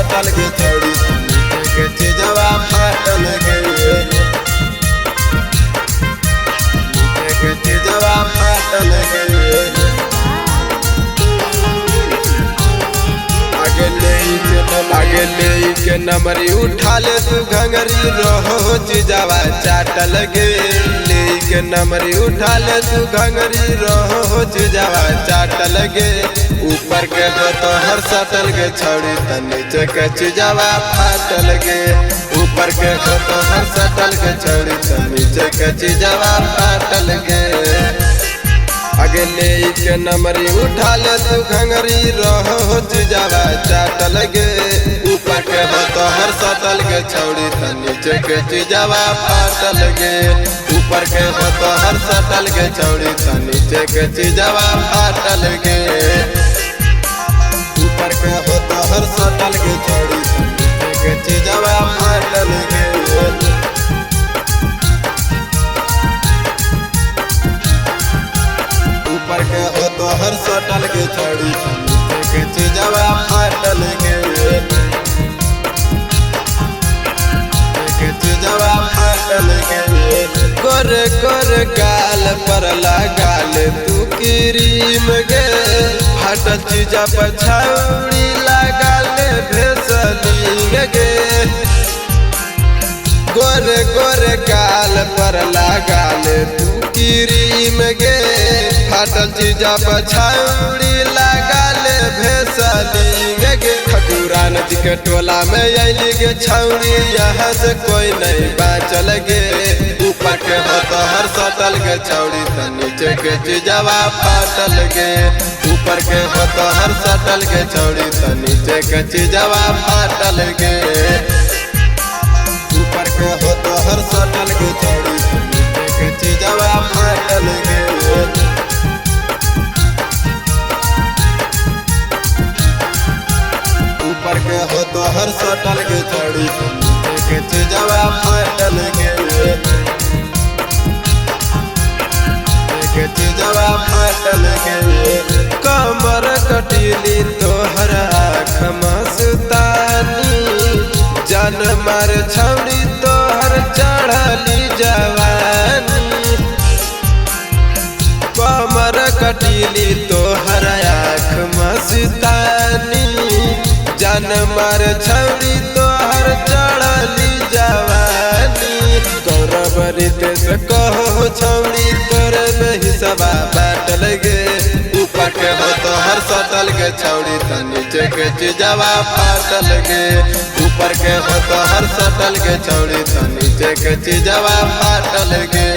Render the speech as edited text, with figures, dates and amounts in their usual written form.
सटल के छौड़ी नीचे के चीजवा फाटल गे नीचे के चीजवा फाटल गे आगे ले के नमरी उठा ले तू घंगरी रहो चीजवा चाटल गे ले के नमरी उठा ले तू घंगरी रहो चीजवा चाटल गे ऊपर के हो तो हर सटल गे छौड़ी त नीचे के चीजवा फाटल गे ऊपर के हो तो हर सटल गे छौड़ी त नीचे के चीजवा फाटल गे आगे ले के नमरी उठा ले तू घंगरी रहो चीजवा चाटल गे ऊपर के हो तो हर सटल गे छौड़ी त नीचे के चीजवा फाटल गे ऊपर के हो तो हर सटल गे छौड़ी त नीचे के चीजवा फाटल गे ऊपर के हो तो हर सटल गे छौड़ी त नीचे के चीजवा फाटल गे ऊपर के हो तो हर सटल के छौड़ी नीचे के चीजवा फाटल गे के चीजवा फाटल गे गोर गोर गाल पर लगाल तू क्रीम गे फाटल चीजा पर छौड़ी लगाल भेसलिंग गे गोर गोर गाल पर लगाल तू क्रीम गे फाटल चीजा पर छौड़ी लगाल भेसलिंग गे ठकुरान जी के टोला में अली गे छौड़ी यहाँ से कोई नहीं बाँचल गे ऊपर के हो तो हर सटल गे छौड़ी त नीचे के चीजवा फाटल गे ऊपर के हो तो हर सटल गे छौड़ी त नीचे के चीजवा फाटल गे ऊपर के हो तो हर सटल के छौड़ी नीचे के चीजवा फाटल गे ऊपर के हो तो हर सटल के छौड़ी नीचे के चीजवा फाटल गे के चीजवा फाटल गे कमर कटीली तोहर आँख मस्तानी जान मार छौड़ी तोहर चढ़ली जवानी कमर कटीली तोहर आँख मस्तानी जान मार छौड़ी तोहर चढ़ली जवानी गौरव रितेश कहो छौड़ी तोरे हिस्सा बाटल गे ऊपर के हो तो हर सटल गे छौड़ी त नीचे के चीजवा फाटल गे ऊपर के हो तो हर सटल गे छौड़ी त नीचे के चीजवा फाटल गे।